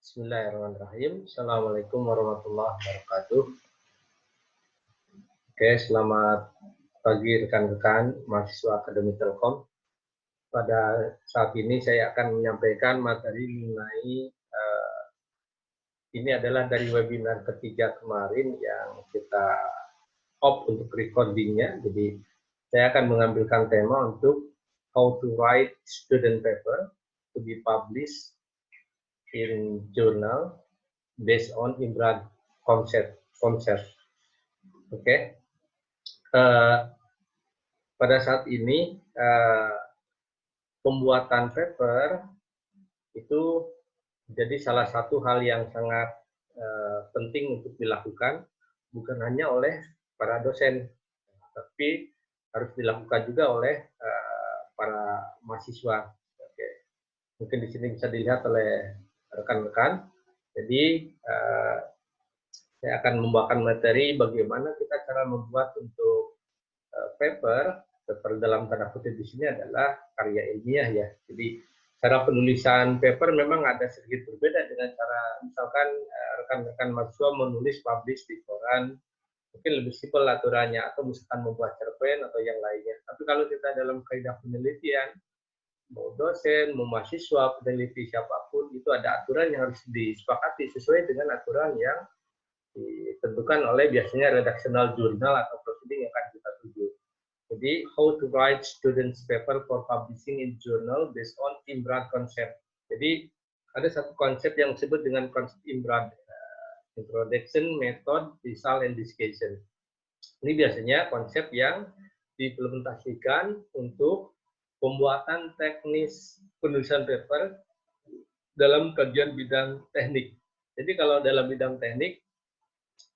Bismillahirrahmanirrahim. Assalamualaikum warahmatullahi wabarakatuh. Oke, selamat pagi rekan-rekan mahasiswa Akademi Telkom. Pada saat ini saya akan menyampaikan materi mengenai ini adalah dari webinar ketiga kemarin yang kita off untuk recordingnya. Jadi saya akan mengambilkan tema untuk how to write student paper to be published in journal based on Imbrad concept. Oke. Pada saat ini pembuatan paper itu jadi salah satu hal yang sangat penting untuk dilakukan, bukan hanya oleh para dosen, tapi harus dilakukan juga oleh para mahasiswa. Oke. Mungkin di sini bisa dilihat oleh rekan-rekan. Jadi saya akan membawakan materi bagaimana kita cara membuat untuk paper dalam tanda kutip di sini adalah karya ilmiah ya. Jadi cara penulisan paper memang ada sedikit berbeda dengan cara misalkan rekan-rekan mahasiswa menulis publish di koran, mungkin lebih simpel aturannya, atau misalkan membuat cerpen atau yang lainnya. Tapi kalau kita dalam kaidah penelitian, mau dosen, mau mahasiswa, peneliti siapapun, itu ada aturan yang harus disepakati sesuai dengan aturan yang ditentukan oleh biasanya redactional journal atau proceeding yang akan kita tuju. Jadi, how to write students paper for publishing in journal based on Imbrad concept. Jadi, ada satu konsep yang disebut dengan konsep Imbrad, introduction, method, result, and discussion. Ini biasanya konsep yang diimplementasikan untuk pembuatan teknis penulisan paper dalam kajian bidang teknik. Jadi, kalau dalam bidang teknik,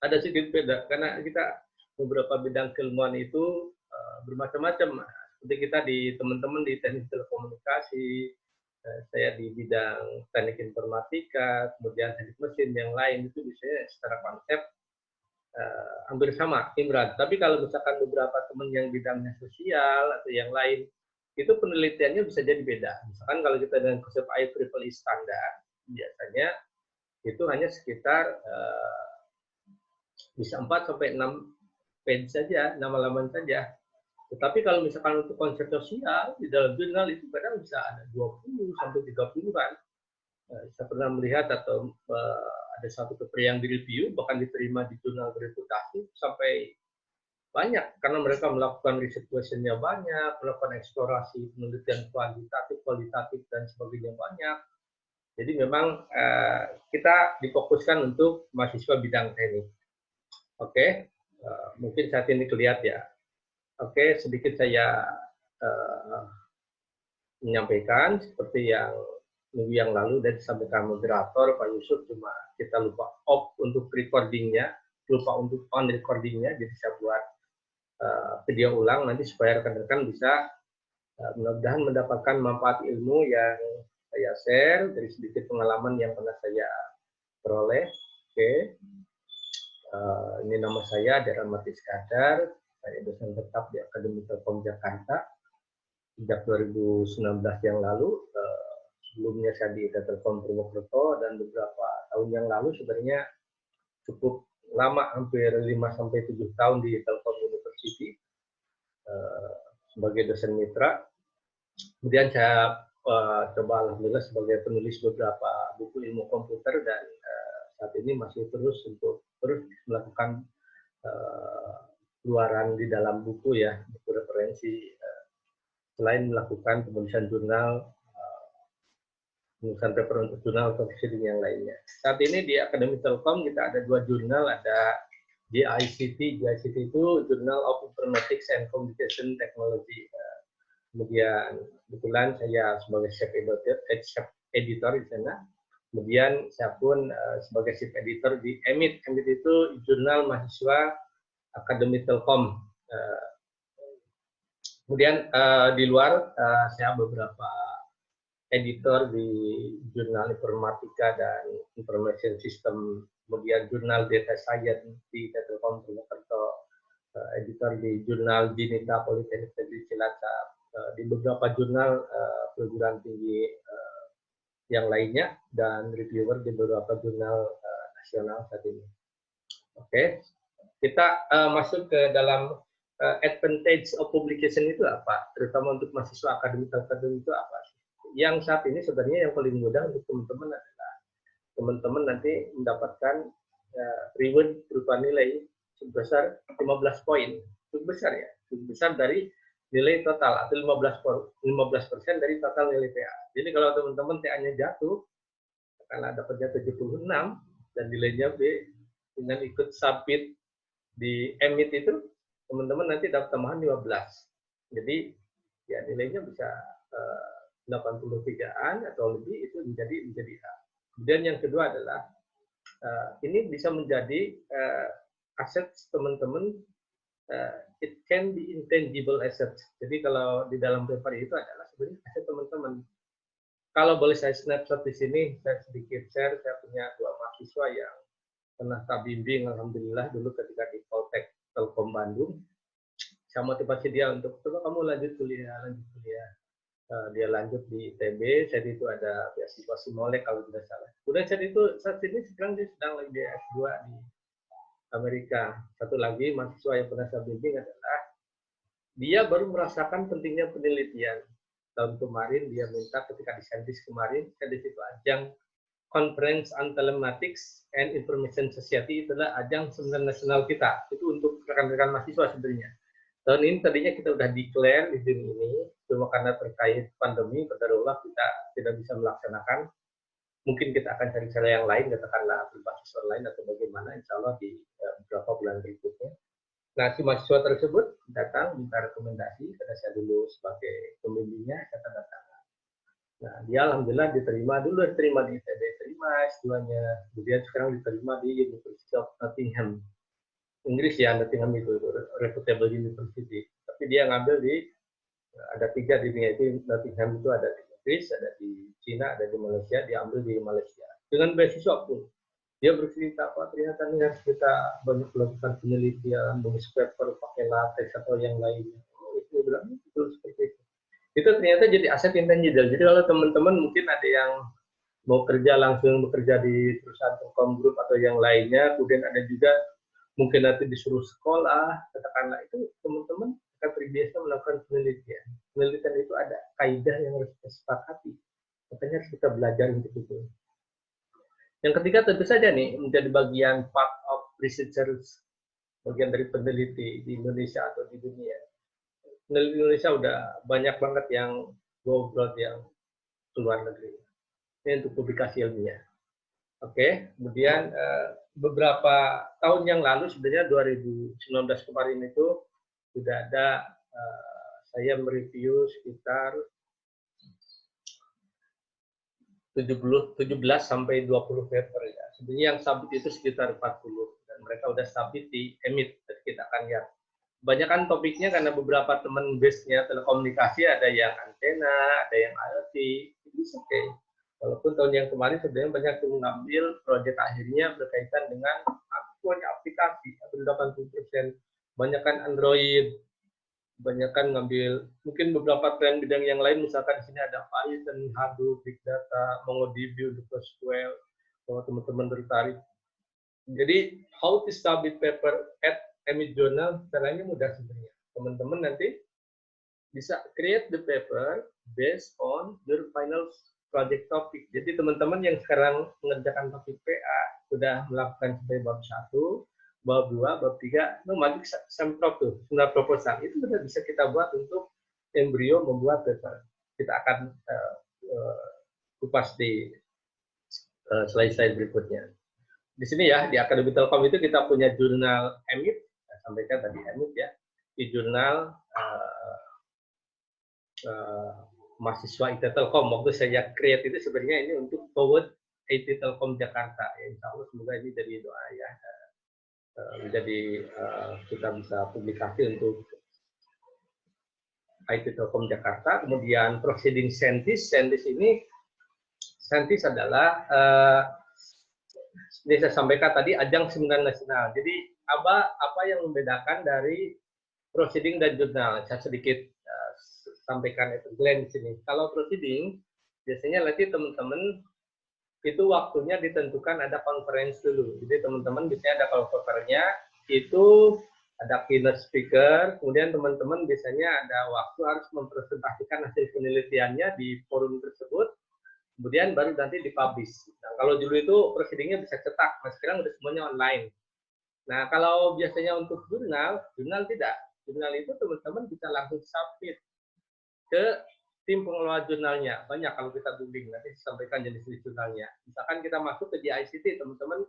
ada sedikit beda, karena kita beberapa bidang keilmuan itu bermacam-macam. Seperti kita di teman-teman di teknik telekomunikasi, saya di bidang teknik informatika, kemudian teknik mesin yang lain itu biasanya secara konsep hampir sama, Imran. Tapi kalau misalkan beberapa teman yang bidangnya sosial atau yang lain, itu penelitiannya bisa jadi beda. Misalkan kalau kita dengan konsep IEEE standar, biasanya itu hanya sekitar bisa 4 sampai 6 page saja, 6 halaman saja. Tetapi kalau misalkan untuk konsep sosial, di dalam jurnal itu kadang bisa ada 20 sampai 30-an. Saya pernah melihat atau ada satu paper yang direview, bahkan diterima di jurnal bereputasi, sampai banyak, karena mereka melakukan riset questionnya banyak, melakukan eksplorasi penelitian kualitatif, dan sebagainya banyak. Jadi memang kita difokuskan untuk mahasiswa bidang teknik. Oke, mungkin saat ini kelihatan ya. Oke, sedikit saya menyampaikan seperti yang minggu yang lalu dan disampaikan moderator Pak Yusuf, cuma kita lupa off untuk recordingnya, lupa untuk on recordingnya, jadi saya buat video ulang nanti supaya rekan-rekan bisa mudah-mudahan mendapatkan manfaat ilmu yang saya share dari sedikit pengalaman yang pernah saya peroleh. Oke. Ini nama saya Dera Mati Skadar, saya dosen tetap di Akademi Telkom Jakarta sejak 2019 yang lalu. Sebelumnya saya di Telkom Purwokerto, dan beberapa tahun yang lalu sebenarnya cukup lama, hampir 5-7 tahun di Telkom University sebagai dosen mitra. Kemudian saya coba alhamdulillah sebagai penulis beberapa buku ilmu komputer, dan saat ini masih terus melakukan keluaran di dalam buku ya, buku referensi, selain melakukan penulisan jurnal, penulisan paper untuk jurnal atau proceeding yang lainnya. Saat ini di Akademi Telkom kita ada 2 jurnal, ada JICT. JICT itu Journal of Informatics and Communication Technology. Kemudian kebetulan saya sebagai chief editor di sana. Kemudian saya pun sebagai chief editor di EMIT. EMIT itu jurnal mahasiswa Akademi Telkom. Kemudian di luar saya beberapa editor di jurnal informatika dan information system, kemudian jurnal data science di Telkom Purwokerto, editor di jurnal Binita Politeknik Negeri Cilacap, di beberapa jurnal perguruan tinggi yang lainnya dan reviewer di beberapa jurnal nasional saat ini. Oke, kita masuk ke dalam advantage of publication itu apa? Terutama untuk mahasiswa akademik itu apa? Yang saat ini sebenarnya yang paling mudah untuk teman-teman adalah teman-teman nanti mendapatkan reward berupa nilai sebesar 15 poin. Cukup besar ya, cukup besar dari nilai total atau 15% dari total nilai TA. Jadi kalau teman-teman TA-nya jatuh, karena dapatnya 76 dan nilainya B, dengan ikut submit di emit itu, teman-teman nanti dapat tambahan 15. Jadi ya nilainya bisa 83-an atau lebih, itu menjadi A. Kemudian yang kedua adalah ini bisa menjadi aset teman-teman. It can be intangible assets. Jadi kalau di dalam paper itu adalah sebenarnya aset teman-teman. Kalau boleh saya snapshot di sini, saya sedikit share. Saya punya 2 mahasiswa yang pernah bimbing, alhamdulillah dulu ketika di Poltek Telkom Bandung. Saya motivasi dia untuk coba kamu lanjut kuliah. Dia lanjut di ITB. Saat itu ada beasiswa Simolek kalau tidak salah. Kemudian saat ini sekarang dia sedang lagi S2 di Amerika. Satu lagi mahasiswa yang pernah saya bimbing adalah dia baru merasakan pentingnya penelitian. Tahun kemarin dia minta ketika di Scientist kemarin, Scientist itu ajang Conference on Telematics and Information Society, itulah ajang seminar nasional kita. Itu untuk rekan-rekan mahasiswa sebenarnya. Tahun ini tadinya kita udah declare di Juni ini, cuma karena terkait pandemi, qadarullah kita tidak bisa melaksanakan. Mungkin kita akan cari cara yang lain, katakanlah berbasis online atau bagaimana, insya Allah di beberapa bulan berikutnya. Nah, si mahasiswa tersebut datang minta rekomendasi, karena saya dulu sebagai pembimbingnya, saya tanda tangan. Nah, dia alhamdulillah diterima di ITB, terima S2-nya, kemudian sekarang diterima di University of Nottingham. Inggris ya, Nottingham itu reputable university. Tapi dia ngambil ada 3 di dunia itu, Nottingham itu ada di Inggris, ada di Cina, ada di Malaysia, dia ambil di Malaysia. Dengan beasiswa pun. Dia bercerita, Pak, ternyata ini harus kita banyak melakukan penelitian, menulis paper, pakai latex atau yang lainnya. Oh, itu bilang, betul seperti itu. Itu ternyata jadi aset intangible. Jadi kalau teman-teman mungkin ada yang mau kerja langsung bekerja di perusahaan Telkom Group atau yang lainnya, kemudian ada juga mungkin nanti disuruh sekolah, katakanlah itu teman-teman akan terbiasa melakukan penelitian. Penelitian itu ada kaidah yang harus kita sepakati. Makanya harus kita belajar untuk itu. Yang ketiga tentu saja nih menjadi bagian part of researchers, bagian dari peneliti di Indonesia atau di dunia. Peneliti Indonesia udah banyak banget yang go abroad, yang keluar negeri. Ini untuk publikasi ilmiah. Oke, kemudian beberapa tahun yang lalu, sebenarnya 2019 kemarin itu sudah ada saya mereview sekitar 17 sampai 20 paper ya. Sebenarnya yang submit itu sekitar 40 dan mereka udah submit di emit. Jadi kita akan lihat. Kebanyakan topiknya karena beberapa teman base-nya telekomunikasi, ada yang antena, ada yang IoT, itu oke. Walaupun tahun yang kemarin sebenarnya banyak yang mengambil proyek akhirnya berkaitan dengan aplikasi, hampir 80%. Banyak kan Android, banyak kan ngambil mungkin beberapa tren bidang yang lain, misalkan di sini ada Python, Hadoop, Big Data, MongoDB untuk SQL, kalau teman-teman tertarik. Jadi how to submit paper at emit journal, caranya mudah sebenarnya. Teman-teman nanti bisa create the paper based on your final project topic. Jadi teman-teman yang sekarang mengerjakan topik PA sudah melakukan sampai bab 1, bab 2, bab 3, itu maju semprot tuh, seminar proposal. Itu sudah bisa kita buat untuk embrio membuat paper. Kita akan kupas di slide-slide berikutnya. Di sini ya, di Akademi Telkom itu kita punya jurnal emit, saya sampaikan tadi emit ya, di jurnal mahasiswa IT Telkom. Waktu saya create itu sebenarnya ini untuk toward IT Telkom Jakarta. Ya, insya Allah semoga ini jadi doa ya, menjadi kita bisa publikasi untuk IT Telkom Jakarta. Kemudian proceeding scientist ini scientist adalah ini saya sampaikan tadi ajang seminar nasional. Jadi apa yang membedakan dari proceeding dan jurnal? Saya sedikit sampaikan itu Glenn di sini. Kalau proceeding biasanya nanti teman-teman itu waktunya ditentukan ada conference dulu. Jadi teman-teman biasanya ada conference-nya, itu ada keynote speaker, kemudian teman-teman biasanya ada waktu harus mempresentasikan hasil penelitiannya di forum tersebut, kemudian baru nanti dipublish. Nah, kalau dulu itu proceedingnya bisa cetak, nah sekarang udah semuanya online. Nah, kalau biasanya untuk jurnal tidak. Jurnal itu teman-teman bisa langsung submit ke tim pengelola jurnalnya. Banyak kalau kita googling, nanti disampaikan jenis-jenis jurnalnya. Misalkan kita masuk ke JICT, teman-teman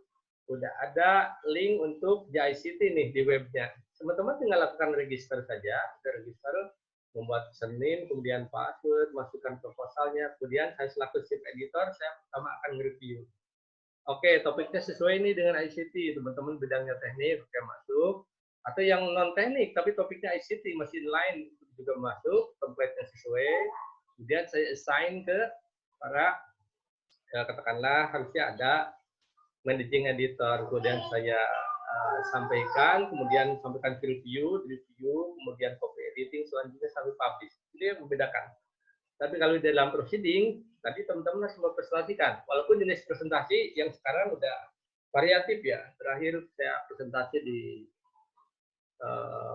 udah ada link untuk JICT nih di webnya. Teman-teman tinggal lakukan register saja, register, membuat username, kemudian password, masukkan proposalnya, kemudian saya selaku chief editor, saya pertama akan nge-review. Oke, topiknya sesuai ini dengan ICT, teman-teman bidangnya teknik, oke masuk. Atau yang non-teknik, tapi topiknya ICT, masih lain juga masuk, template-nya sesuai. Kemudian saya assign ke para, katakanlah harusnya ada managing editor, kemudian saya sampaikan, kemudian sampaikan ke review, kemudian copy editing, selanjutnya sampai publish. Jadi membedakan. Tapi kalau di dalam proceeding, tadi teman-teman harus mempresentasikan. Walaupun jenis presentasi yang sekarang udah variatif ya. Terakhir saya presentasi di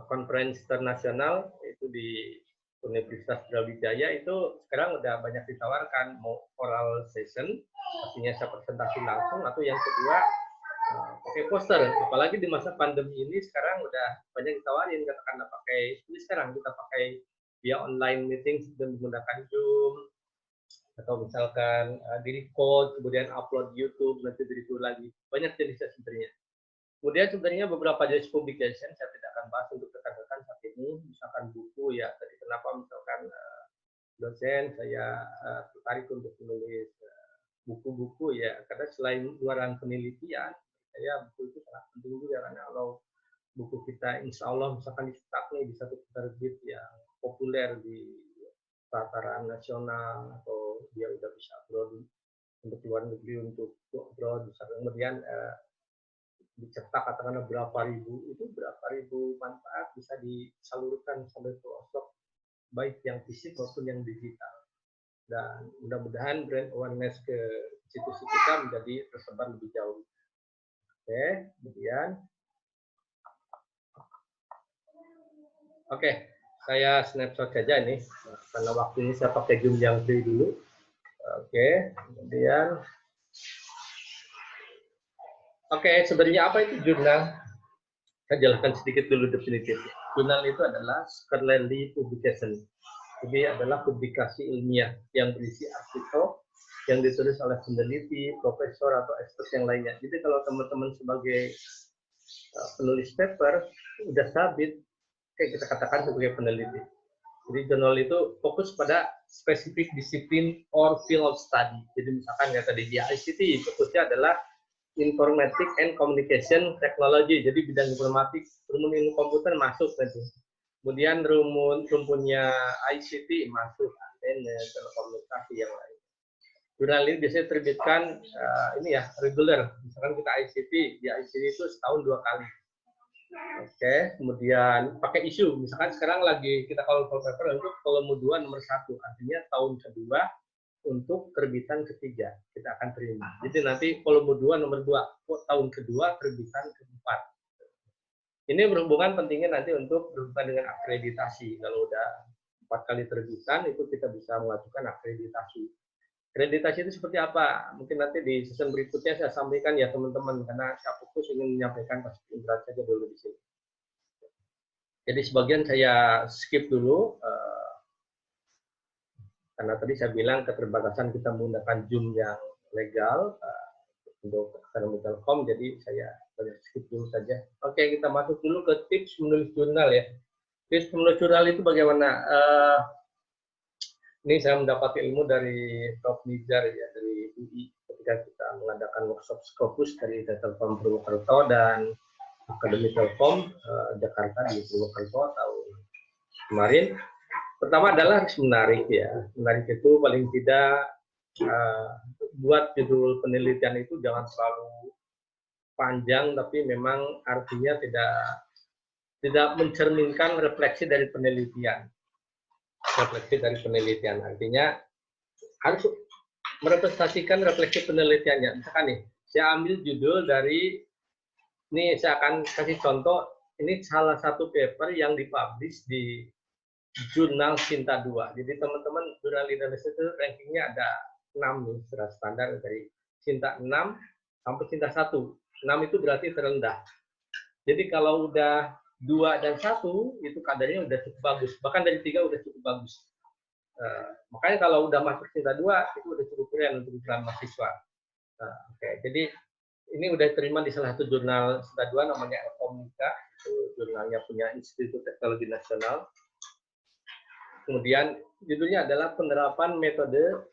conference internasional, itu di Universitas Brawijaya, itu sekarang udah banyak ditawarkan, mau oral session, artinya saya presentasi langsung, atau yang kedua, pakai poster. Apalagi di masa pandemi ini sekarang udah banyak ditawarin, katakanlah pakai, ini sekarang kita pakai via online meeting dan menggunakan Zoom, atau misalkan di record, kemudian upload YouTube, nanti di review lagi. Banyak jenisnya sebenarnya. Kemudian sebenarnya beberapa jenis publication saya tidak akan bahas untuk rekan-rekan saat ini. Misalkan buku ya, tadi kenapa misalkan dosen saya tertarik untuk menulis buku-buku ya, karena selain luaran penelitian, saya buku itu sangat penting juga, karena kalau buku kita insya Allah misalkan dicetak nih di satu terbit yang populer di tataran nasional, atau dia udah bisa upload untuk luar negeri, untuk upload, kemudian dicetak katakanlah berapa ribu manfaat bisa disalurkan sampai pelosok, baik yang fisik maupun yang digital. Dan mudah-mudahan brand awareness ke institusi kita menjadi tersebar lebih jauh. Oke, kemudian saya snapshot saja ini, karena waktu ini saya pakai Zoom yang free dulu. Oke, kemudian sebenarnya apa itu jurnal? Saya jelaskan sedikit dulu definitifnya. Jurnal itu adalah scholarly publication. Jadi adalah publikasi ilmiah yang berisi artikel yang ditulis oleh peneliti, profesor, atau expert yang lainnya. Jadi kalau teman-teman sebagai penulis paper udah sabit, kayak kita katakan sebagai peneliti. Jadi jurnal itu fokus pada spesifik disiplin or field of study. Jadi misalkan ya tadi di ICT fokusnya adalah Informatic and Communication Technology. Jadi bidang informatik, rumun ilmu komputer masuk nanti. Kemudian rumpunnya ICT masuk, antena, telekomunikasi yang lain. Jurnal ini biasanya terbitkan regular. Misalkan kita ICT, di ICT itu setahun 2 kali. Oke, kemudian pakai isu. Misalkan sekarang lagi kita kalau paper untuk volume 2 nomor 1, artinya tahun kedua untuk terbitan ketiga kita akan terima. Jadi nanti volume 2 nomor 2 tahun kedua terbitan keempat. Ini berhubungan pentingnya nanti untuk berhubungan dengan akreditasi. Kalau udah 4 kali terbitan itu kita bisa mengajukan akreditasi. Akreditasi itu seperti apa? Mungkin nanti di season berikutnya saya sampaikan ya teman-teman, karena saya fokus ingin menyampaikan pasti berat saja dulu di sini. Jadi sebagian saya skip dulu, karena tadi saya bilang keterbatasan kita menggunakan Zoom yang legal untuk akademik Telkom, jadi saya skip dulu saja. Oke, kita masuk dulu ke tips menulis jurnal ya. Tips menulis jurnal itu bagaimana? Ini saya mendapat ilmu dari Prof. Nizar ya, dari UI, ketika kita mengadakan workshop Scopus dari Telkom Purwokerto dan Akademi Telkom Jakarta di Purwokerto tahun kemarin. Pertama adalah harus menarik ya. Menarik itu paling tidak buat judul penelitian itu jangan terlalu panjang, tapi memang artinya tidak mencerminkan refleksi dari penelitian. Refleksi dari penelitian artinya harus merepresentasikan refleksi penelitiannya. Misalkan nih, saya ambil judul dari, ini saya akan kasih contoh, ini salah satu paper yang dipublish di jurnal Sinta 2. Jadi teman-teman jurnal Indonesia itu rankingnya ada 6 nih, sudah standar dari Sinta 6 sampai Sinta 1. 6 itu berarti terendah. Jadi kalau udah 2 dan 1 itu kadarnya udah cukup bagus. Bahkan dari 3 udah cukup bagus. Makanya kalau udah masuk Sinta 2 itu udah cukup keren untuk ukuran mahasiswa. Jadi ini udah terima di salah satu jurnal Sinta 2 namanya Elkomika, itu jurnalnya punya Institut Teknologi Nasional. Kemudian judulnya adalah penerapan metode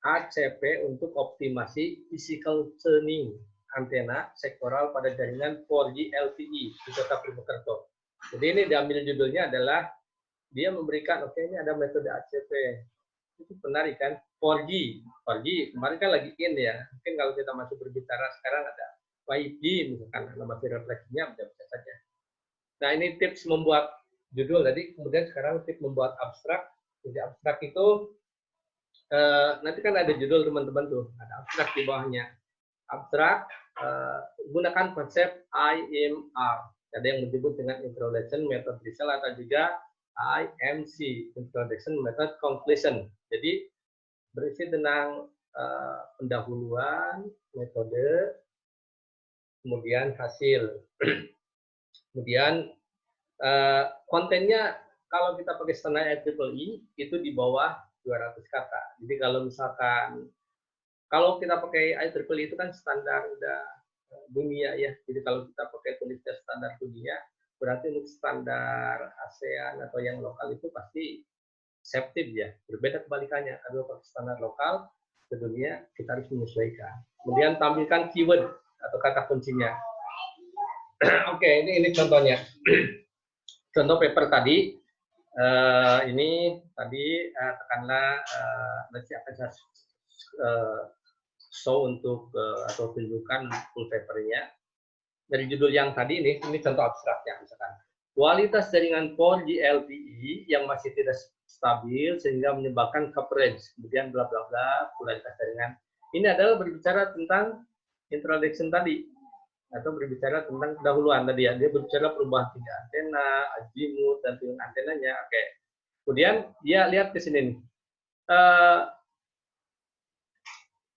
ACP untuk optimasi physical tuning antena sektoral pada jaringan 4G LTE di Kota Purwokerto. Jadi ini diambil judulnya adalah dia memberikan, oke, ini ada metode ACP. Itu menarik kan? 4G kemarin kan lagi in ya. Mungkin kalau kita masih berbicara sekarang ada 5G misalkan, nama refleksinya bisa saja. Nah, ini tips membuat judul tadi, kemudian sekarang tips membuat abstrak. Jadi abstrak itu nanti kan ada judul teman-teman tuh, ada abstrak di bawahnya. Abstrak gunakan konsep IMR. Ada yang menyebut dengan Introduction Method Result atau juga IMC, Introduction Method Conclusion. Jadi berisi tentang pendahuluan, metode, kemudian hasil. Kemudian kontennya kalau kita pakai standar IEEE itu di bawah 200 kata. Jadi kalau misalkan kalau kita pakai IEEE itu kan standar udah dunia ya. Jadi kalau kita pakai tulisnya standar dunia, berarti untuk standar ASEAN atau yang lokal itu pasti septif ya. Berbeda kebalikannya. Kalau pakai standar lokal ke dunia kita harus menyesuaikan. Kemudian tampilkan keyword atau kata kuncinya. Oke, ini contohnya. Contoh paper tadi, ini tadi tekanlah nanti akan saya show untuk atau tunjukkan full papernya. Dari judul yang tadi ini contoh abstraknya misalkan. Kualitas jaringan 4G LTE yang masih tidak stabil sehingga menyebabkan coverage, kemudian bla bla bla, kualitas jaringan. Ini adalah berbicara tentang introduction tadi, atau berbicara tentang pendahuluan tadi ya. Dia berbicara perubahan tinggi antena, azimut, dan tinggi antenanya. Oke. Kemudian dia lihat ke sini nih.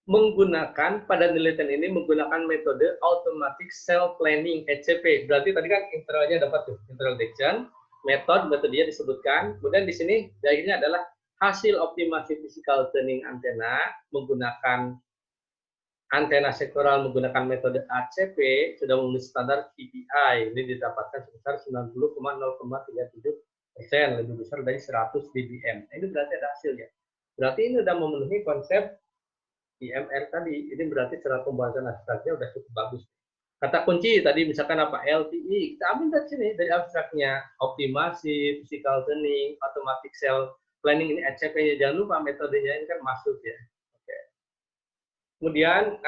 Menggunakan pada penelitian ini menggunakan metode automatic cell planning (ACP). Berarti tadi kan intronya dapat tuh, introduction, metode dia disebutkan. Kemudian di sini akhirnya adalah hasil optimasi physical tuning antena menggunakan antena sektoral menggunakan metode ACP sudah memenuhi standar KPI. Ini didapatkan sebesar 90,037%, lebih besar dari 100 dBm. Ini berarti ada hasilnya. Berarti ini sudah memenuhi konsep IMR tadi. Ini berarti secara pembahasan abstraknya sudah cukup bagus. Kata kunci tadi misalkan apa? LTE. Kita ambil dari sini, dari abstraknya. Optimasi, physical tuning, automatic cell planning, ini ACP-nya. Jangan lupa metodenya ini kan masuk ya. Oke. Kemudian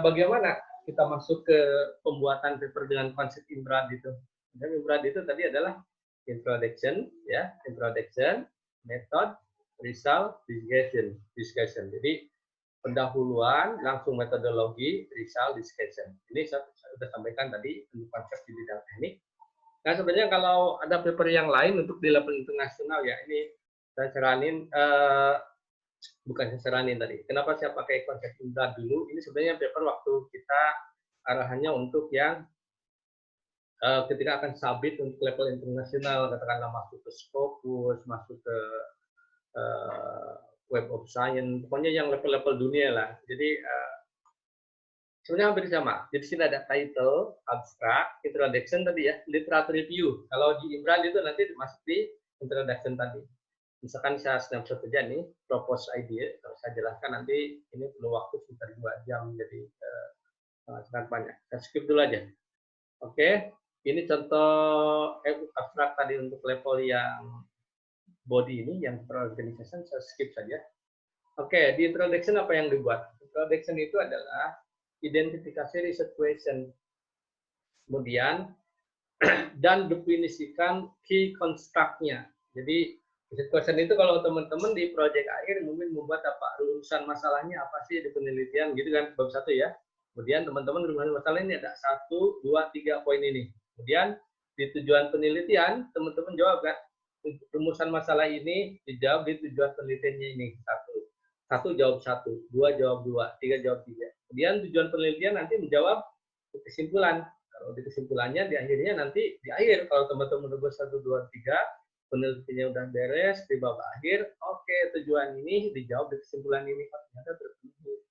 bagaimana kita masuk ke pembuatan paper dengan konsep IMBRAD itu? Dan IMBRAD itu tadi adalah introduction, ya, introduction, method, result, discussion. Jadi pendahuluan, langsung metodologi, result, discussion. Ini saya sudah sampaikan tadi untuk konsep di bidang teknik. Nah, sebenarnya kalau ada paper yang lain untuk di level internasional ya, ini saya saranin, bukan saya saranin tadi. Kenapa saya pakai konsep IMBRAD dulu? Ini sebenarnya paper waktu kita arahannya untuk yang ketika akan submit untuk level internasional, katakanlah masuk ke Scopus, masuk ke Web of Science, pokoknya yang level-level dunia lah. Jadi sebenarnya hampir sama. Jadi sini ada title, abstract, introduction tadi ya, literature review. Kalau di IMBRAD itu nanti masuk di introduction tadi. Misalkan saya snapshot saja nih, propose idea, kalau saya jelaskan nanti ini perlu waktu sekitar 2 jam, jadi sangat banyak. Saya skip dulu aja. Oke, ini contoh abstrak tadi untuk level yang body ini, yang organization, saya skip saja. Oke, di introduction apa yang dibuat? Introduction itu adalah identifikasi research question, kemudian dan definisikan key construct-nya. Jadi Riset question itu kalau teman-teman di proyek akhir mungkin membuat apa rumusan masalahnya apa sih di penelitian gitu kan, bab 1 ya. Kemudian teman-teman rumusan masalah ini ada 1, 2, 3 poin ini. Kemudian di tujuan penelitian teman-teman jawab kan, rumusan masalah ini dijawab di tujuan penelitiannya ini. Satu jawab 1, 2 jawab 2, 3 jawab 3. Kemudian tujuan penelitian nanti menjawab kesimpulan. Kalau di kesimpulannya di akhirnya nanti di akhir kalau teman-teman rumus 1, 2, 3 penelitiannya udah beres di bab akhir, oke, tujuan ini dijawab di kesimpulan ini, ternyata terpenuhi.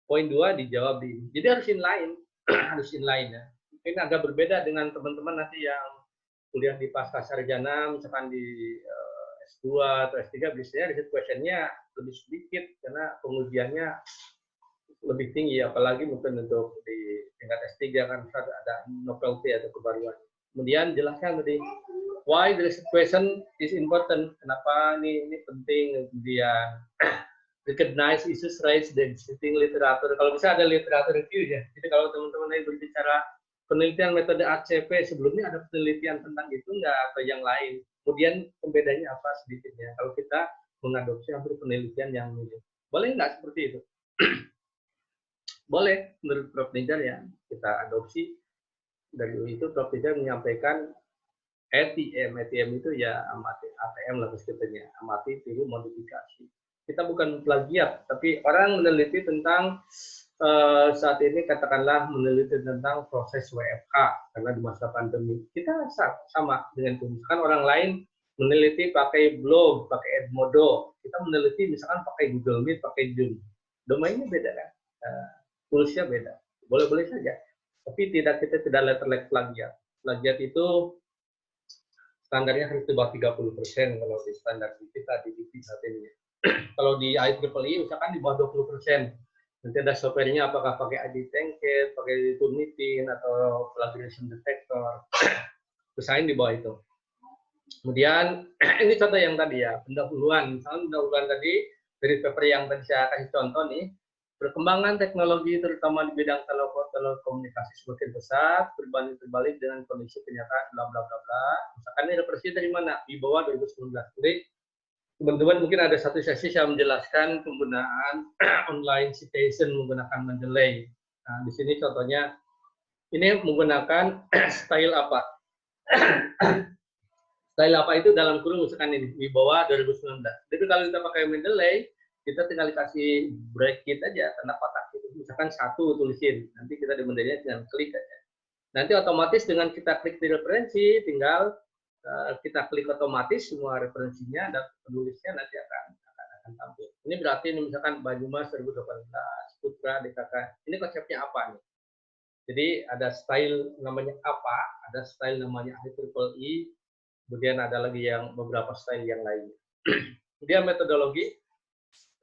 Poin 2 dijawab di ini. Jadi harus inline, harus inline ya. Mungkin agak berbeda dengan teman-teman nanti yang kuliah di pasca sarjana, misalkan di S2 atau S3, biasanya riset questionnya lebih sedikit karena pengujiannya lebih tinggi, apalagi mungkin untuk di tingkat S3 kan ada novelty atau kebaruan. Kemudian jelaskan tadi why the riset question is important, kenapa ini penting, kemudian recognize issues raised in existing literature. Kalau bisa ada literatur review ya. Jadi kalau teman-teman yang berbicara penelitian metode ACP sebelumnya ada penelitian tentang itu enggak atau yang lain. Kemudian pembedanya apa sedikitnya. Kalau kita mengadopsi hampir penelitian yang mirip. Boleh nggak seperti itu? Boleh, menurut Prof. Nijar ya, kita adopsi. Dari itu Prof. Nijar menyampaikan ATM itu ya amati, ATM lah sekitarnya, amati, tiru, modifikasi. Kita bukan plagiat, tapi orang meneliti tentang saat ini katakanlah meneliti tentang proses WFH karena di masa pandemi. Kita sama dengan itu. Misalkan orang lain meneliti pakai blog, pakai Edmodo. Kita meneliti misalkan pakai Google Meet, pakai Zoom. Domainnya beda kan? Toolsnya beda. Boleh-boleh saja. Tapi kita tidak letterlek plagiat. Plagiat itu standarnya harus di bawah 30% kalau di standar kita di DIPI saat ini. Kalau di IEEE misalkan di bawah 20%. Nanti ada softwarenya apakah pakai ID Tanked, pakai Turnitin, atau plagiarism detector. Usahain di bawah itu. Kemudian ini contoh yang tadi ya, pendahuluan. Misalnya pendahuluan tadi dari paper yang tadi saya kasih contoh nih, perkembangan teknologi terutama di bidang telekomunikasi semakin pesat, berbanding terbalik dengan kondisi kenyataan bla bla bla bla. Misalkan ini referensi dari mana? Di bawah 2019. Jadi teman-teman mungkin ada satu sesi saya menjelaskan penggunaan online citation menggunakan Mendeley. Nah, di sini contohnya ini menggunakan style apa? Style apa itu dalam kurung misalkan ini di bawah 2019. Jadi kalau kita pakai Mendeley, kita tinggal kasih bracket aja tanda kotak itu. Misalkan 1 tulisin, nanti kita di Mendeley tinggal klik aja. Nanti otomatis dengan kita klik di referensi, tinggal kita klik otomatis semua referensinya dan penulisnya nanti akan tampil. Ini berarti ini misalkan Banyumas 2018, Putra DKK. Ini konsepnya apa nih? Jadi ada style namanya apa, ada style namanya IEEE, kemudian ada lagi yang beberapa style yang lainnya. Kemudian metodologi,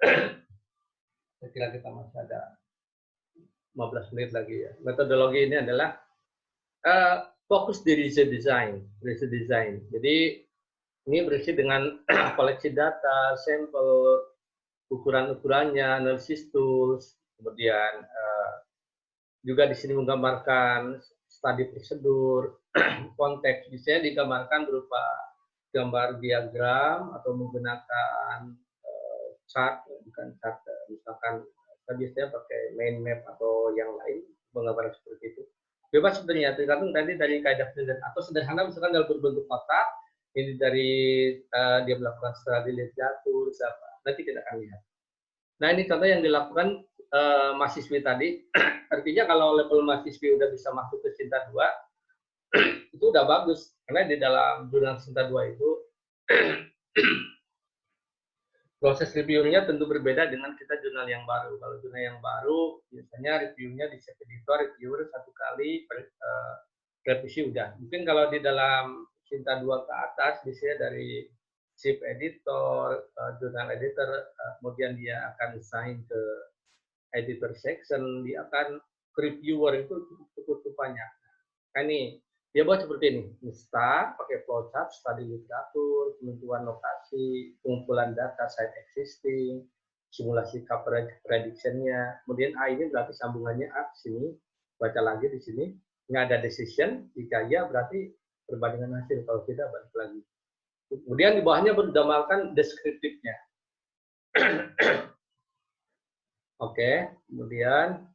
saya kira kita masih ada 15 menit lagi ya. Metodologi ini adalah fokus di riset design. Jadi ini berisi dengan koleksi data, sampel, ukuran-ukurannya, analisis tools, kemudian juga di sini menggambarkan studi prosedur, konteks, biasanya digambarkan berupa gambar diagram atau menggunakan chart, bukan chart, misalkan kita biasanya pakai mind map atau yang lain menggambarkan seperti itu. Bebas sebenarnya, tergantung tadi dari kaidah penelitian atau sederhana misalkan dalam berbentuk kotak, ini dari dia melakukan studi literatur, nanti kita akan lihat. Nah ini contoh yang dilakukan mahasiswi tadi, artinya kalau level mahasiswi udah bisa masuk ke Sinta 2, itu udah bagus, karena di dalam jurnal Sinta 2 itu proses reviewnya tentu berbeda dengan kita jurnal yang baru. Kalau jurnal yang baru, biasanya reviewnya di chef editor, reviewer 1 kali revisi udah. Mungkin kalau di dalam Sinta 2 ke atas, biasanya dari chief editor, jurnal editor, kemudian dia akan assign ke editor section, dia akan reviewer itu cukup banyak. Nah ini, dia buat seperti ini, start, pakai flowchart, studi literatur, penentuan lokasi, pengumpulan data site existing, simulasi coverage prediction-nya, kemudian A ini berarti sambungannya A di sini, baca lagi di sini, nggak ada decision, jika iya berarti perbandingan hasil, kalau tidak balik lagi. Kemudian di bawahnya berdamaikan deskriptifnya. Oke, kemudian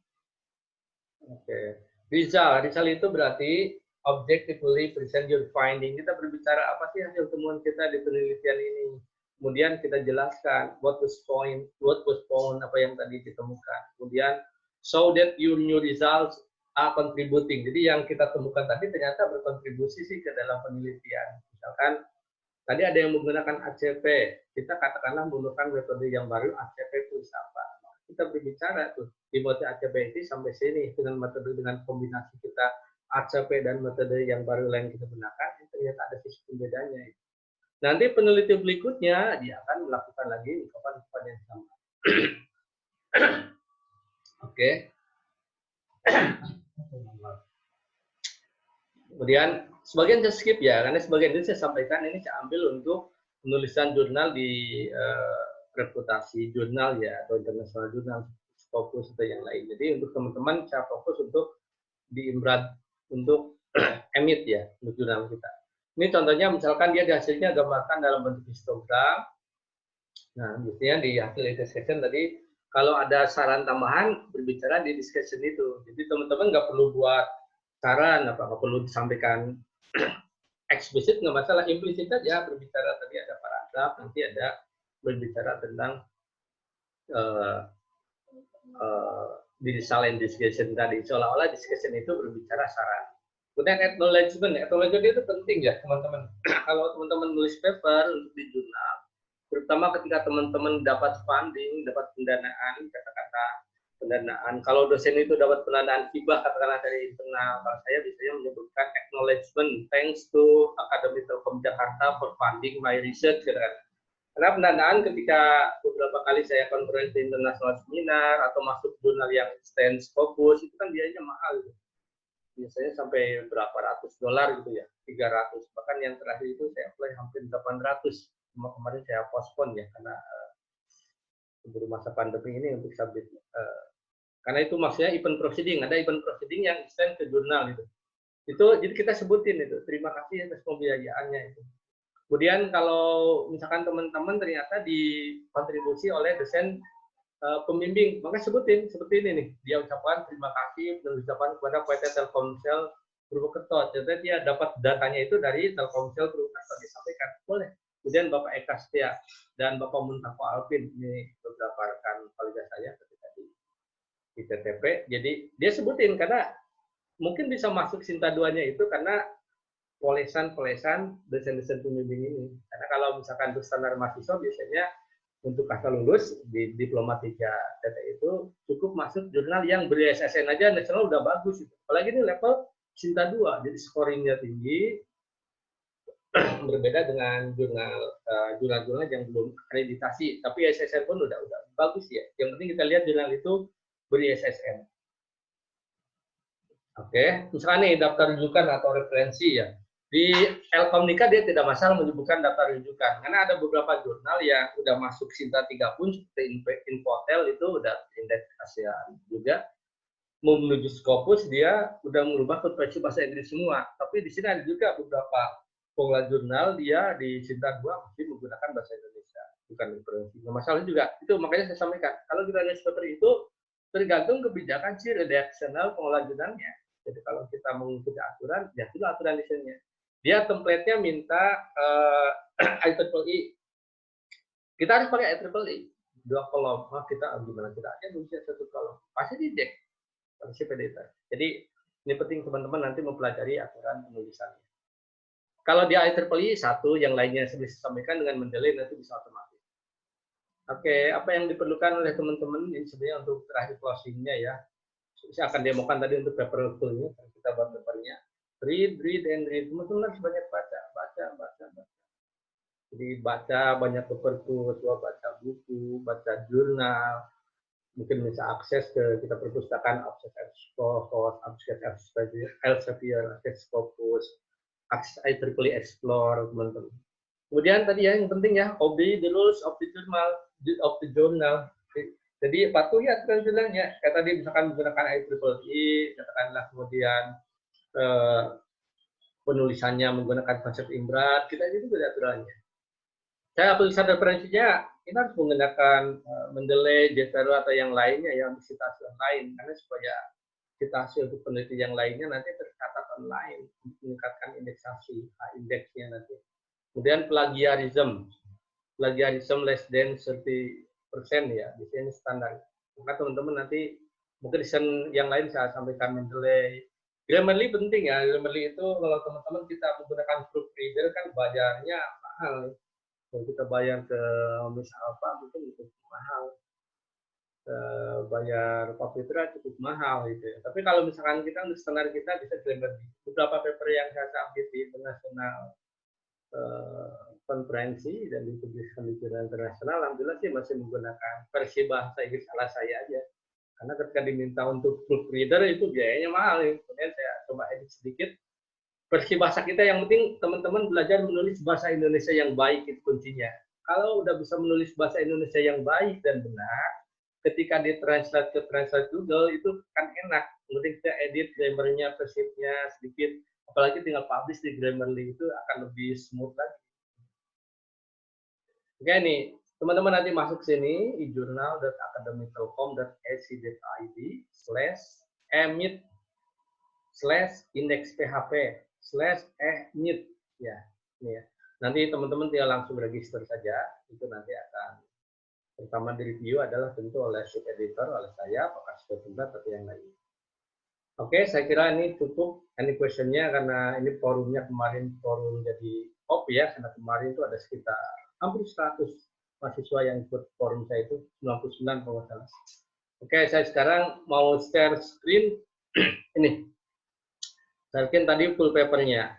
Result itu berarti objectively present your finding. Kita berbicara apa sih hasil temuan kita di penelitian ini. Kemudian kita jelaskan what was found, apa yang tadi ditemukan. Kemudian so that your new results are contributing. Jadi yang kita temukan tadi ternyata berkontribusi sih ke dalam penelitian. Misalkan tadi ada yang menggunakan ACP, kita katakanlah menggunakan metode yang baru, ACP itu apa? Kita berbicara tuh di metode ACP ini sampai sini dengan metode dengan kombinasi kita ACP dan metode yang baru lain kita gunakan, ternyata ada sisi pembedanya. Nanti peneliti berikutnya dia akan melakukan lagi ungkapan yang sama. Oke. Kemudian sebagian saya skip ya, karena sebagian itu saya sampaikan ini saya ambil untuk penulisan jurnal di reputasi jurnal ya, atau internasional jurnal, Scopus atau yang lain. Jadi untuk teman-teman saya fokus untuk di Imbrad untuk emit ya, untuk jurnal kita. Ini contohnya misalkan dia di hasilnya gambarkan dalam bentuk histogram. Nah, biasanya di hasil discussion tadi kalau ada saran tambahan berbicara di discussion itu. Jadi teman-teman nggak perlu buat saran, apa nggak perlu disampaikan eksplisit, nggak masalah, implisit aja berbicara. Tadi ada paragraf, nanti ada berbicara tentang di silent discussion tadi, seolah-olah discussion itu berbicara saran. Kemudian acknowledgement itu penting ya teman-teman. Kalau teman-teman nulis paper untuk di jurnal, terutama ketika teman-teman dapat funding, dapat pendanaan, kata-kata pendanaan. Kalau dosen itu dapat pendanaan hibah, katakanlah dari internal, kalau saya biasanya menyebutkan acknowledgement, thanks to Akademi Telkom Jakarta for funding my research, katakan. Karena pendanaan ketika beberapa kali saya konferensi internasional seminar atau masuk jurnal yang stand Scopus, itu kan biayanya mahal. Biasanya sampai berapa ratus dolar gitu ya, 300. Bahkan yang terakhir itu saya apply hampir 800. Cuma kemarin saya postpone ya, karena sebelum masa pandemi ini untuk submit. Karena itu maksudnya event proceeding, ada event proceeding yang stand ke jurnal itu. Jadi kita sebutin itu, terima kasih atas pembiayaannya itu. Kemudian kalau misalkan teman-teman ternyata dikontribusi oleh dosen pembimbing, maka sebutin seperti ini nih, dia ucapkan terima kasih dan ucapan kepada PT Telkomsel Purwokerto. Jadi dia dapat datanya itu dari Telkomsel Purwokerto, disampaikan boleh. Kemudian Bapak Eka Setia dan Bapak Muntako Alvin, ini beberapa rekan kolega saya ketika di TTP. Jadi dia sebutin karena mungkin bisa masuk Sinta 2-nya itu karena polesan dosen-dosen pembimbing ini. Karena kalau misalkan untuk standar mahasiswa biasanya untuk asal lulus di Diploma 3 TT itu cukup masuk jurnal yang ber-SSN aja nasional udah bagus. Apalagi ini level Sinta 2, jadi scoringnya tinggi, berbeda dengan jurnal-jurnal yang belum akreditasi. Tapi SSN pun udah bagus ya. Yang penting kita lihat jurnal itu ber-SSN. Oke, misalnya nih daftar rujukan atau referensi ya. Di Elkomnika dia tidak masalah menyebutkan daftar rujukan, karena ada beberapa jurnal yang udah masuk Sinta 3 pun seperti Infotel itu udah indeks ASEAN juga. Mau menuju Scopus dia udah merubah ke versi bahasa Inggris semua. Tapi di sini ada juga beberapa pengelola jurnal dia di Sinta 2 masih menggunakan bahasa Indonesia, bukan referensi. Nggak masalah juga. Itu makanya saya sampaikan. Kalau kita lihat seperti itu tergantung kebijakan si redaksional pengelola jurnalnya. Jadi kalau kita mengikuti aturan, ya itu aturan desainnya. Dia template-nya minta IEEE. Kita harus pakai IEEE. 2 kolom. Nah, kita gimana kita aja nulisnya 1 kolom. Pasti dicek. Pasti PDT. Jadi ini penting teman-teman nanti mempelajari aturan penulisannya. Kalau di IEEE 1, yang lainnya saya bisa sampaikan dengan mendelay nanti bisa otomatis. Oke, apa yang diperlukan oleh teman-teman ini sebenarnya untuk terakhir closing-nya ya. Saya akan demokan tadi untuk paper tool-nya, kita buat papernya. Read, and read. Teman-teman harus banyak baca. Jadi baca banyak perpus, baca buku, baca jurnal, mungkin bisa akses ke kita perpustakaan, akses Scopus, akses Elsevier, akses Scopus, akses IEEE Explore, teman-teman. Kemudian tadi ya yang penting ya, obey the rules of the journal. Jadi patuhi aturan jurnalnya. Kayak tadi misalkan menggunakan IEEE, katakanlah kemudian penulisannya menggunakan konsep Imbrad, kita itu juga ada aturannya. Saya tulisan referensinya kita harus menggunakan Mendeley, Jezero atau yang lainnya yang citasi online karena supaya citasi untuk penelitian yang lainnya nanti tercatat online untuk meningkatkan indeksasi indeksnya nanti. Kemudian plagiarism less than 30% ya, di sini standar. Maka teman-teman nanti mungkin desain yang lain saya sampaikan Mendeley. Grammarly penting ya, Grammarly itu kalau teman-teman kita menggunakan proofreader kan bayarnya mahal. Kalau kita bayar ke misal apa mungkin itu mahal, bayar Papitra cukup mahal gitu ya. Tapi kalau misalkan kita untuk standar kita bisa Grammarly. Beberapa paper yang saya submit di internasional konferensi dan dipublikasikan di jurnal internasional, alhamdulillah sih masih menggunakan versi bahasa Inggris ala saya aja. Karena ketika diminta untuk proofreader itu biayanya mahal. Kemudian saya coba edit sedikit versi bahasa kita, yang penting teman-teman belajar menulis bahasa Indonesia yang baik, itu kuncinya. Kalau udah bisa menulis bahasa Indonesia yang baik dan benar, ketika ditranslate ke translate Google itu kan enak. Kemudian kita edit grammarnya, versinya sedikit, apalagi tinggal publish di Grammarly itu akan lebih smooth lagi. Oke nih, teman-teman nanti masuk sini ejurnal.academy.emit/emit/indexphp/emit ya, ini ya. Nanti teman-teman tinggal langsung register saja, itu nanti akan pertama di review adalah tentu oleh sheet editor, oleh saya, apakah sudah benar atau yang lain. Oke, saya kira ini cukup. Any question-nya karena ini forumnya kemarin forum jadi off ya, karena kemarin itu ada sekitar hampir 100 mahasiswa yang ikut forum saya itu, 99 kalau nggak salah. Oke, saya sekarang mau share screen. Ini, saya bikin tadi full papernya.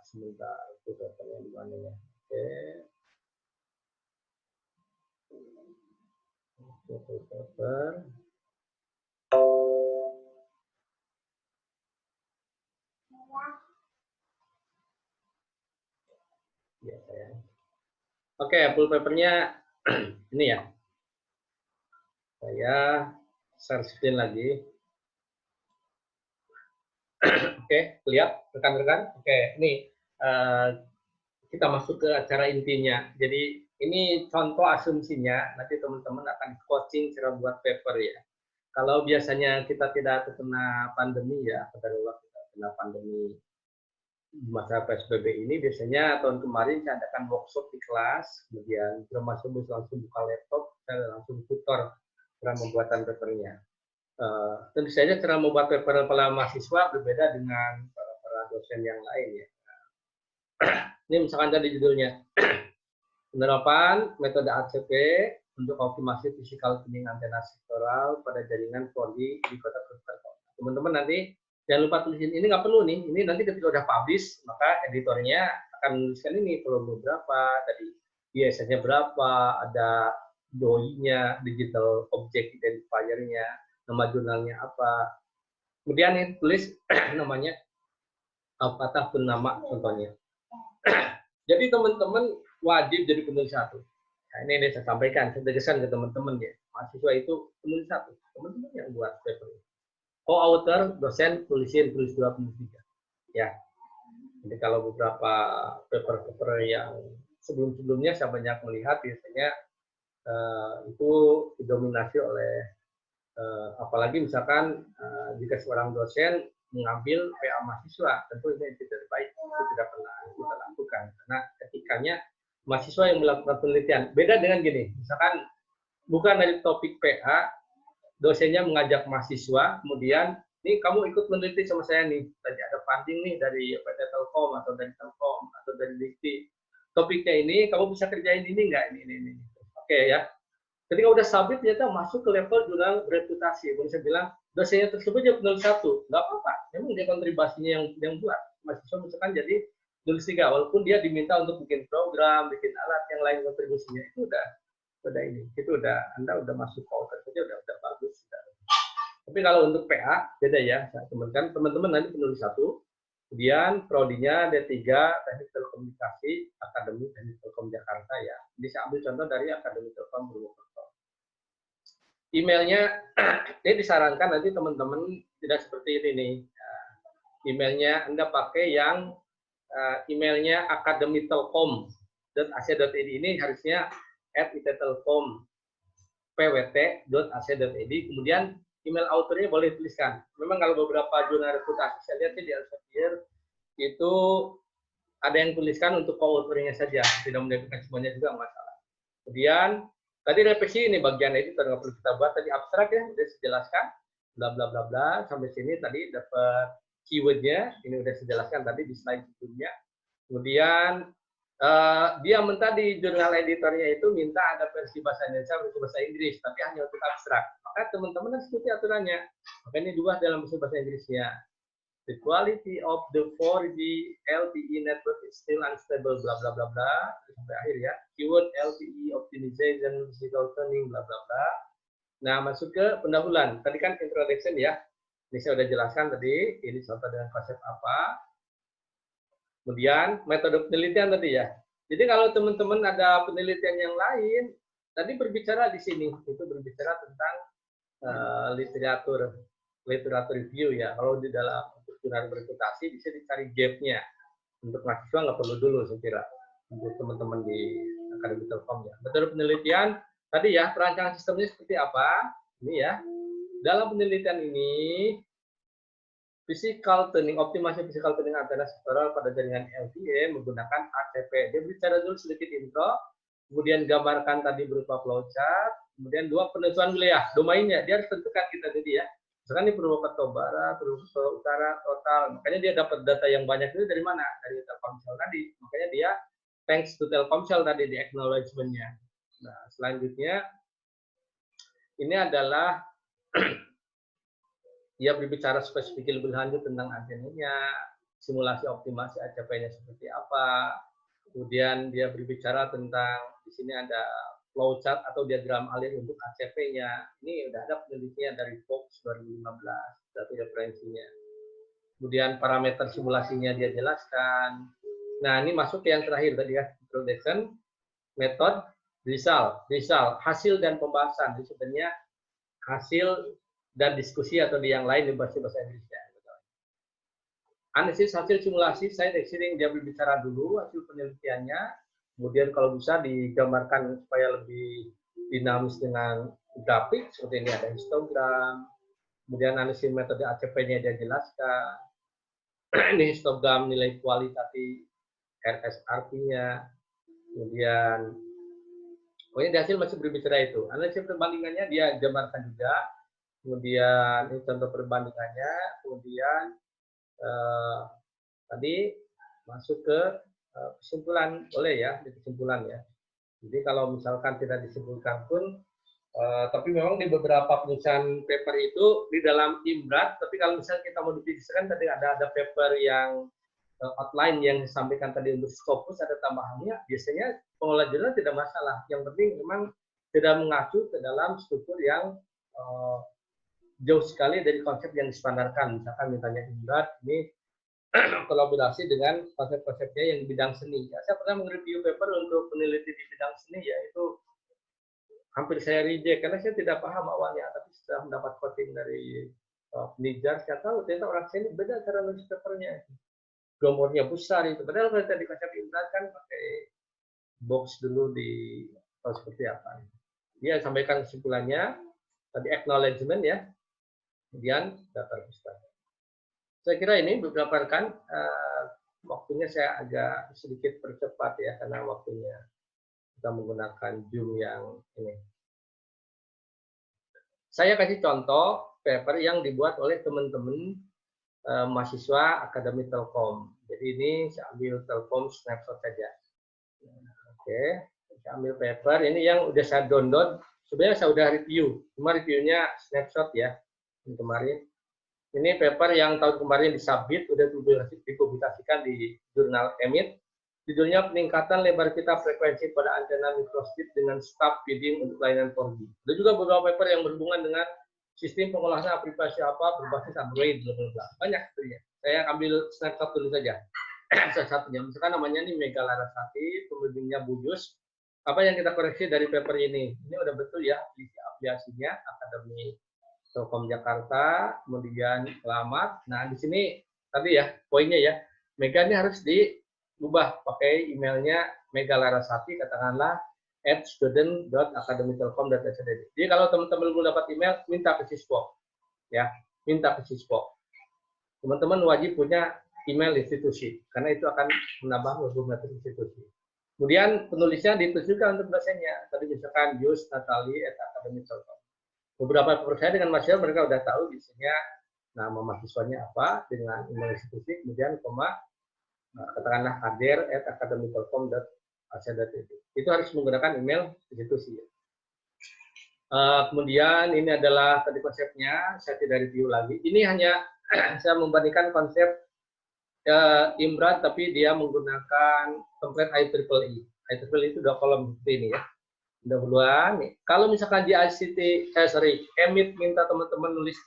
Sebentar, full papernya di mana ya? Oke, full paper. Ya, saya. Oke, full papernya ini ya. Saya share screen lagi. Oke, lihat rekan-rekan. Oke, ini kita masuk ke acara intinya. Jadi ini contoh asumsinya. Nanti teman-teman akan coaching cara buat paper ya. Kalau biasanya kita tidak terkena pandemi ya, pada waktu kita kena pandemi masa PSBB ini, biasanya tahun kemarin saya adakan workshop di kelas, kemudian termasuk langsung buka laptop, saya langsung tutor cara membuatan papernya. Tentu saja cara membuat paper para mahasiswa berbeda dengan para dosen yang lain ya. Ini misalkan tadi judulnya penerapan metode ACP untuk optimasi physical tuning antena sektoral pada jaringan 4G di kota Purwokerto. Teman-teman nanti jangan lupa tulisin, ini nggak perlu nih, ini nanti ketika udah publish, maka editornya akan menuliskan ini volume berapa, tadi biasanya berapa, ada DOI-nya, digital object identifier-nya, nama jurnalnya apa. Kemudian ini tulis namanya apatah penama contohnya. Jadi teman-teman wajib jadi penulis satu. Nah, ini saya sampaikan, saya tegaskan ke teman-teman ya. Mahasiswa itu penulis satu, teman-teman yang buat paper. Co-author, dosen, tulis 2, tulis 3. Ya. Jadi kalau beberapa paper-paper yang sebelum-sebelumnya saya banyak melihat biasanya itu didominasi oleh apalagi misalkan jika seorang dosen mengambil PA mahasiswa, tentu ini tidak baik, itu tidak pernah kita lakukan karena etikanya mahasiswa yang melakukan penelitian. Beda dengan gini, misalkan bukan dari topik PA, dosennya mengajak mahasiswa, kemudian nih kamu ikut meneliti sama saya nih, tadi ada funding nih dari PT Telkom atau dari Telkom atau dari Dikti. Topiknya ini, kamu bisa kerjain ini nggak? Ini. Oke ya. Ketika udah submit, ternyata masuk ke level jurnal reputasi. Kemudian saya bilang, dosennya tersebut jadi penulis 1. Nggak apa-apa. Memang dia kontribusinya yang buat. Mahasiswa misalkan jadi penulis 3. Walaupun dia diminta untuk bikin program, bikin alat yang lain kontribusinya. Itu udah ini. Itu udah, Anda udah masuk author saja, udah bagus. Tapi kalau untuk PA, beda ya. Saya temukan teman-teman nanti penulis 1. Kemudian prodinya D3 Teknik Telekomunikasi Akademi Teknik Telkom Jakarta ya. Jadi saya ambil contoh dari Akademi Telkom Purwokerto. Emailnya ini disarankan nanti teman-teman tidak seperti ini nih. Emailnya Anda pakai yang emailnya Akademi Telkom. pwt.ac.id ini harusnya @ittelkom pwt.ac.id, kemudian email autornya boleh tuliskan. Memang kalau beberapa jurnal reputasi saya lihat di Elsevier itu ada yang tuliskan untuk co-authornya saja, tidak mendapatkan semuanya juga masalah. Kemudian tadi revisi ini bagian editor nggak perlu kita buat, tadi abstrak ya udah dijelaskan, bla bla bla bla sampai sini tadi dapat keywordnya, ini udah dijelaskan tadi di slide sebelumnya. Kemudian dia minta di jurnal editornya itu minta ada versi bahasa Indonesia, versi bahasa Inggris, tapi hanya untuk abstrak. Maka teman-teman harus ikuti aturannya. Maka ini diubah dalam versi bahasa Inggrisnya. The quality of the 4G LTE network is still unstable, bla bla bla bla, sampai akhir ya. Keyword LTE optimization, physical tuning, bla bla bla. Nah, masuk ke pendahuluan. Tadi kan introduction ya. Ini saya sudah jelaskan tadi, ini contoh dengan konsep apa. Kemudian metode penelitian tadi ya. Jadi kalau teman-teman ada penelitian yang lain, tadi berbicara di sini, itu berbicara tentang literatur review ya. Kalau di dalam jurnal bereputasi bisa dicari gap-nya. Untuk mahasiswa nggak perlu dulu saya kira. Untuk teman-teman di Akademi Telkom ya. Metode penelitian tadi ya, perancangan sistemnya seperti apa? Ini ya. Dalam penelitian ini physical tuning, optimasi physical tuning antena sektoral pada jaringan LTE menggunakan ACP. Dia bicara dulu sedikit intro, kemudian gambarkan tadi berupa flowchart, kemudian dua penentuan wilayah, domainnya, dia harus tentukan kita jadi ya. Misalkan di Purwokerto Barat, Purwokerto Utara, total. Makanya dia dapat data yang banyak itu dari mana? Dari Telkomsel tadi. Makanya dia thanks to Telkomsel tadi di acknowledgement-nya. Nah, selanjutnya ini adalah dia berbicara spesifik lebih lanjut tentang antenanya, simulasi optimasi ACP-nya seperti apa. Kemudian dia berbicara tentang di sini ada flowchart atau diagram alir untuk ACP-nya. Ini udah ada penelitian dari Fox 2015, data referensinya. Kemudian parameter simulasinya dia jelaskan. Nah, ini masuk ke yang terakhir tadi ya, introduction, method, result, hasil dan pembahasan. Jadi sebenarnya hasil dan diskusi atau di yang lain di bahasa Inggrisnya. Analisis hasil simulasi, saya sering dia berbicara dulu hasil penelitiannya, kemudian kalau bisa digambarkan supaya lebih dinamis dengan grafik, seperti ini ada histogram, kemudian analisis metode ACP-nya dia jelaskan, ini histogram nilai kualitatif RSRP-nya, kemudian pokoknya di hasil masih berbicara itu. Analisis perbandingannya dia gambarkan juga, kemudian ini contoh perbandingannya, kemudian tadi masuk ke kesimpulan, boleh ya, di kesimpulan ya. Jadi kalau misalkan tidak disimpulkan pun, tapi memang di beberapa penulisan paper itu di dalam imrat, tapi kalau misalnya kita mau dipisahkan, tadi ada paper yang outline yang disampaikan tadi untuk Scopus, ada tambahannya, biasanya pengelola jurnal tidak masalah. Yang penting memang tidak mengacu ke dalam struktur yang jauh sekali dari konsep yang distandarkan. Misalkan misalnya imrat, ini kolaborasi dengan konsep-konsepnya yang di bidang seni. Ya, saya pernah mereview paper untuk peneliti di bidang seni, yaitu hampir saya reject karena saya tidak paham awalnya, tapi setelah mendapat coaching dari penelitian, saya tahu ternyata orang seni beda cara nulis papernya. Gambarnya besar itu. Padahal kalau tadi konsep imrat kan pakai box dulu di seperti apa. Dia sampaikan kesimpulannya, tadi acknowledgement ya, kemudian daftar besar. Saya kira ini beberapa rekan, waktunya saya agak sedikit percepat ya, karena waktunya kita menggunakan Zoom yang ini. Saya kasih contoh paper yang dibuat oleh teman-teman mahasiswa Akademi Telkom. Jadi ini saya ambil Telkom snapshot saja. Oke, saya ambil paper, ini yang udah saya download, sebenarnya saya udah review, cuma reviewnya snapshot ya, ini kemarin. Ini paper yang tahun kemarin disubmit, udah dipublikasikan di jurnal EMIT. Judulnya peningkatan lebar pita frekuensi pada antena microstrip dengan stub feeding untuk layanan 4G. Ada juga beberapa paper yang berhubungan dengan sistem pengolahan aplikasi apa berbasis Android, bla bla bla. Banyak sebenarnya. Saya ambil snapshot dulu saja. Satunya, misalkan namanya ini Mega Larasati, pembimbingnya Bujus. Apa yang kita koreksi dari paper ini? Ini udah betul ya, isi afiliasinya Akademi Telkom Jakarta, kemudian selamat. Nah, di sini tadi ya, poinnya ya, Mega ini harus di ubah pakai emailnya Mega Larasati, katakanlah @student.akademitelkom.id. Jadi kalau teman-teman belum dapat email, minta ke Siswo, ya, minta ke Siswo. Teman-teman wajib punya email institusi, karena itu akan menambah volume institusi. Kemudian penulisnya ditulis juga untuk dosennya. Tadi misalkan Yus Natali @akademitelkom. Beberapa saya dengan mahasiswa mereka udah tahu biasanya nama mahasiswanya apa dengan email institusi, kemudian koma katakanlah kader@akademitelkom.ac.id. Itu harus menggunakan email institusi. Kemudian ini adalah tadi konsepnya, saya tidak review lagi. Ini hanya saya membandingkan konsep Imran, tapi dia menggunakan template IEEE. IEEE itu 2 kolom seperti ini ya. Mudah-mudahan nih. Kalau misalkan di EMIT minta teman-teman nulis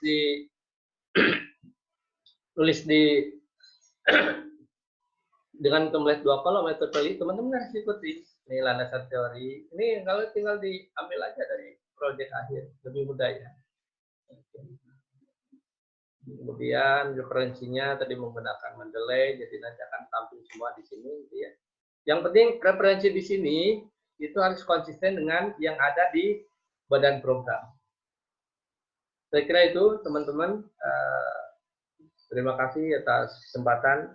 dengan template 2 kolom IEEE, teman-teman harus ikuti. Ini landasan teori. Ini kalau tinggal diambil aja dari proyek akhir, lebih mudah ya. Kemudian referensinya tadi menggunakan Mendeley, jadi nanti akan tampil semua di sini. Gitu ya. Yang penting referensi di sini itu harus konsisten dengan yang ada di badan program. Saya kira itu teman-teman. Terima kasih atas kesempatan.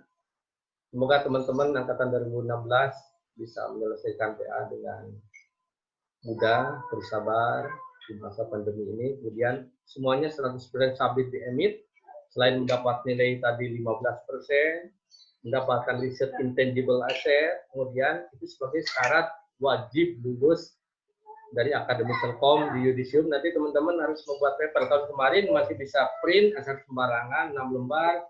Semoga teman-teman angkatan 2016 bisa menyelesaikan PA dengan mudah, bersabar di masa pandemi ini. Kemudian semuanya 100% submit di EMIT. Selain mendapat nilai tadi 15%, mendapatkan riset intangible asset, kemudian itu sebagai syarat wajib lulus dari Akademi Telkom di Yudisium. Nanti teman-teman harus membuat paper. Tahun kemarin masih bisa print asal sembarangan 6 lembar,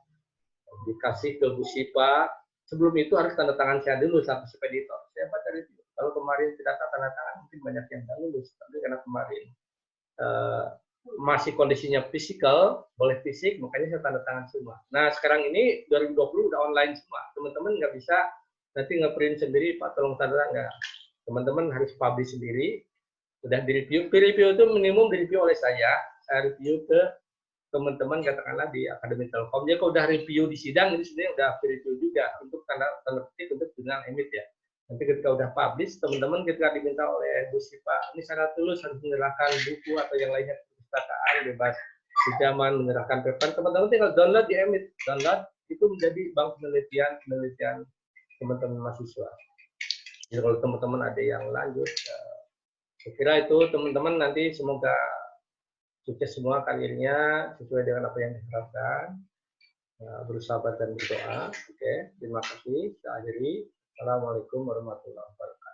dikasih ke Bu Sipa. Sebelum itu harus tanda tangan saya dulu sampai ekspeditor. Saya baca review. Kalau kemarin tidak tanda tangan, mungkin banyak yang tidak lulus. Tapi karena kemarin masih kondisinya fisikal, boleh fisik, makanya saya tanda tangan semua. Nah, sekarang ini 2020 udah online semua. Teman-teman nggak bisa nanti nge-print sendiri, Pak, tolong tanda tangan. Teman-teman harus publish sendiri, sudah di-review. Peer-review itu minimum di-review oleh saya review ke teman-teman katakanlah di Akademi Telkom. Dia kalau udah review di sidang, itu sebenarnya udah peer-review juga untuk tanda petik untuk jurnal EMIT ya. Nanti ketika udah publish, teman-teman ketika diminta oleh Bu Sipa, ini syarat lulus harus menyerahkan buku atau yang lainnya, perpustakaan bebas pinjaman, menyerahkan paper, teman-teman tinggal download di EMIT. Download itu menjadi bank penelitian teman-teman mahasiswa. Jadi kalau teman-teman ada yang lanjut, saya kira itu teman-teman nanti semoga sukses semua karirnya sesuai dengan apa yang diharapkan. Bersabar dan berdoa. Oke, terima kasih. Saya akhiri. Assalamualaikum warahmatullahi wabarakatuh.